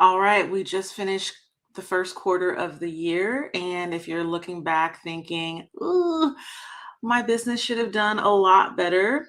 All right, we just finished the first quarter of the year. And if you're looking back thinking, ooh, my business should have done a lot better,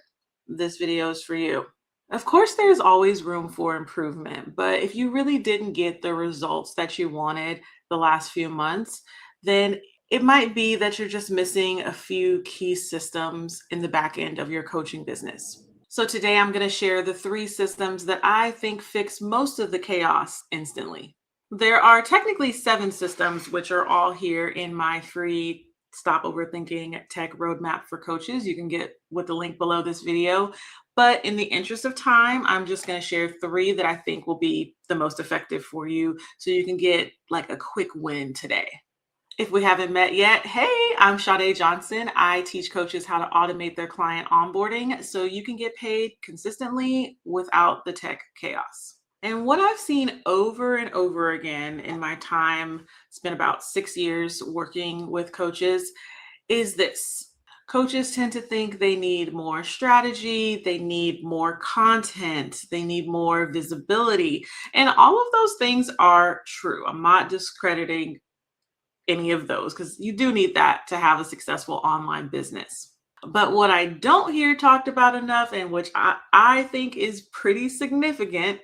this video is for you. Of course, there's always room for improvement, but if you really didn't get the results that you wanted the last few months, then it might be that you're just missing a few key systems in the back end of your coaching business. So today I'm going to share the 3 systems that I think fix most of the chaos instantly. There are technically 7 systems, which are all here in my free Stop Overthinking Tech Roadmap for Coaches. You can get with the link below this video. But in the interest of time, I'm just going to share 3 that I think will be the most effective for you so you can get like a quick win today. If we haven't met yet, hey, I'm Sha-day Johnson. I teach coaches how to automate their client onboarding so you can get paid consistently without the tech chaos. And what I've seen over and over again in my time, it's been about 6 years working with coaches, is this. Coaches tend to think they need more strategy, they need more content, they need more visibility. And all of those things are true. I'm not discrediting any of those because you do need that to have a successful online business. But what I don't hear talked about enough, and which I think is pretty significant,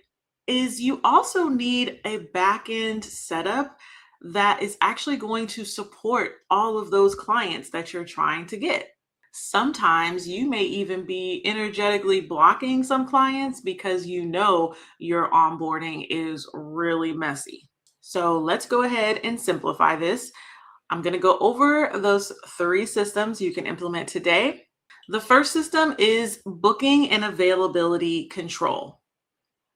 is you also need a back-end setup that is actually going to support all of those clients that you're trying to get. Sometimes you may even be energetically blocking some clients because you know your onboarding is really messy. So let's go ahead and simplify this. I'm going to go over those 3 systems you can implement today. The first system is booking and availability control.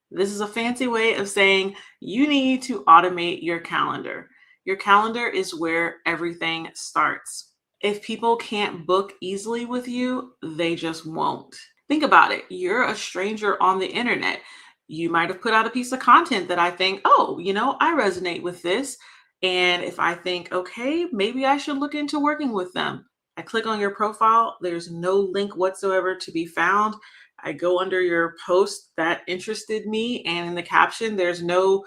This is a fancy way of saying you need to automate your calendar. Your calendar is where everything starts. If people can't book easily with you, they just won't. Think about it. You're a stranger on the internet. You might have put out a piece of content that I think, oh, I resonate with this. And if I think, okay, maybe I should look into working with them, I click on your profile. There's no link whatsoever to be found. I go under your post that interested me. And in the caption, there's no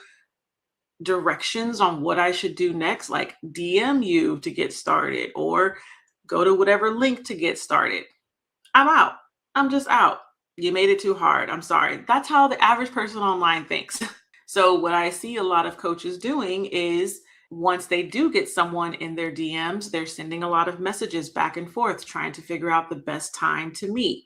directions on what I should do next, like DM you to get started or go to whatever link to get started. I'm out. I'm just out. You made it too hard. I'm sorry. That's how the average person online thinks. So what I see a lot of coaches doing is once they do get someone in their DMs, they're sending a lot of messages back and forth, trying to figure out the best time to meet,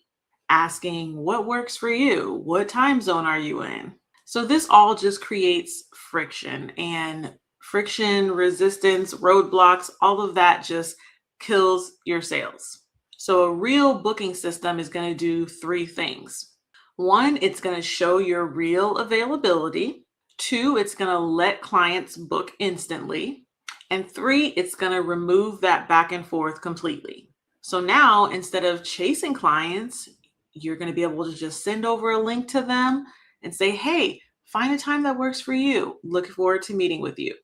asking what works for you, what time zone are you in? So this all just creates friction, and friction, resistance, roadblocks, all of that just kills your sales. So a real booking system is going to do 3 things. 1, it's going to show your real availability. 2, it's going to let clients book instantly. And 3, it's going to remove that back and forth completely. So now instead of chasing clients, you're going to be able to just send over a link to them and say, hey, find a time that works for you. Looking forward to meeting with you.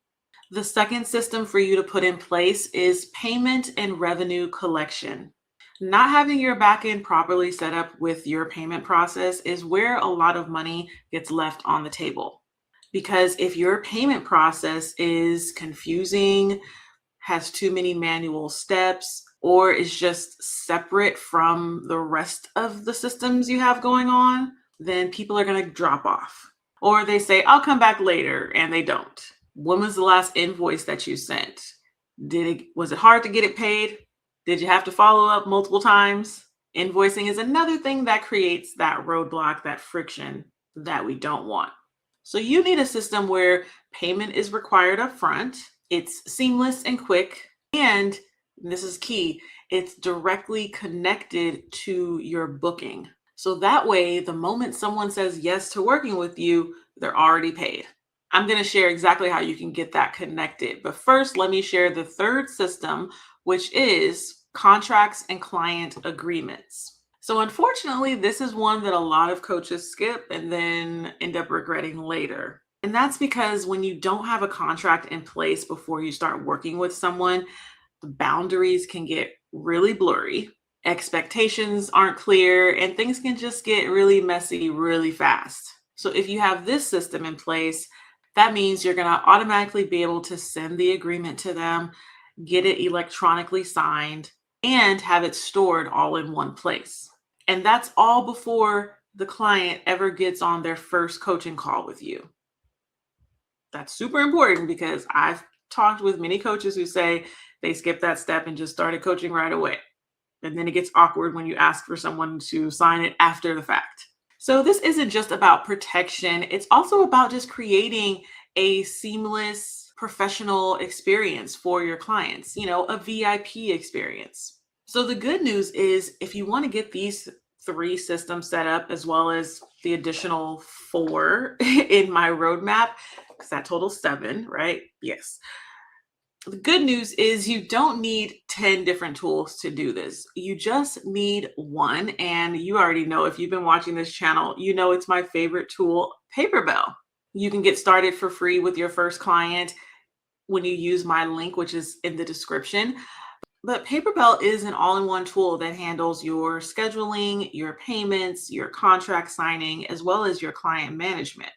The second system for you to put in place is payment and revenue collection. Not having your backend properly set up with your payment process is where a lot of money gets left on the table. Because if your payment process is confusing, has too many manual steps, or is just separate from the rest of the systems you have going on, then people are going to drop off. Or they say, I'll come back later, and they don't. When was the last invoice that you sent? Was it hard to get it paid? Did you have to follow up multiple times? Invoicing is another thing that creates that roadblock, that friction that we don't want. So you need a system where payment is required up front. It's seamless and quick. And this is key, it's directly connected to your booking. So that way, the moment someone says yes to working with you, they're already paid. I'm going to share exactly how you can get that connected. But first, let me share the 3rd system, which is contracts and client agreements. So unfortunately, this is one that a lot of coaches skip and then end up regretting later. And that's because when you don't have a contract in place before you start working with someone, the boundaries can get really blurry, expectations aren't clear, and things can just get really messy really fast. So if you have this system in place, That means you're going to automatically be able to send the agreement to them, get it electronically signed, and have it stored all in one place. And that's all before the client ever gets on their first coaching call with you. That's super important because I've talked with many coaches who say they skipped that step and just started coaching right away. And then it gets awkward when you ask for someone to sign it after the fact. So this isn't just about protection, it's also about just creating a seamless professional experience for your clients, a VIP experience. So the good news is if you want to get these three systems set up as well as the additional four in my roadmap, because that totals seven, right? Yes. The good news is you don't need 10 different tools to do this. You just need one. And you already know, if you've been watching this channel, you know it's my favorite tool, Paperbell. You can get started for free with your first client when you use my link, which is in the description. But Paperbell is an all-in-one tool that handles your scheduling, your payments, your contract signing, as well as your client management.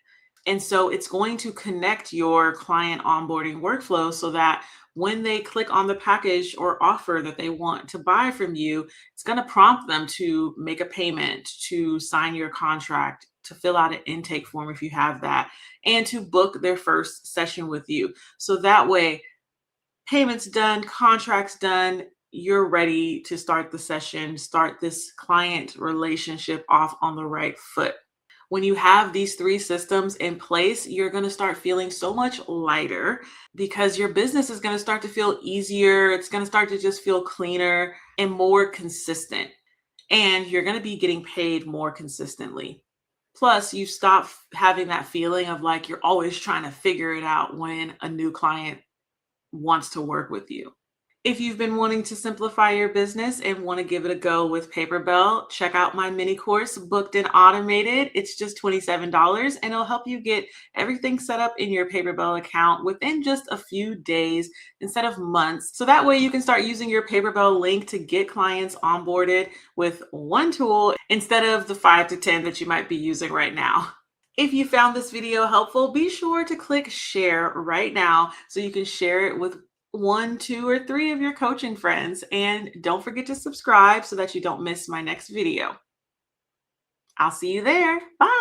And so it's going to connect your client onboarding workflow so that when they click on the package or offer that they want to buy from you, it's going to prompt them to make a payment, to sign your contract, to fill out an intake form if you have that, and to book their first session with you. So that way, payments done, contracts done, you're ready to start the session, start this client relationship off on the right foot. When you have these three systems in place, you're going to start feeling so much lighter because your business is going to start to feel easier. It's going to start to just feel cleaner and more consistent. And you're going to be getting paid more consistently. Plus, you stop having that feeling of like you're always trying to figure it out when a new client wants to work with you. If you've been wanting to simplify your business and want to give it a go with Paperbell, check out my mini course, Booked and Automated. It's just $27 and it'll help you get everything set up in your Paperbell account within just a few days instead of months. So that way you can start using your Paperbell link to get clients onboarded with one tool instead of the 5 to 10 that you might be using right now. If you found this video helpful, be sure to click share right now so you can share it with one, two, or three of your coaching friends. And don't forget to subscribe so that you don't miss my next video. I'll see you there. Bye.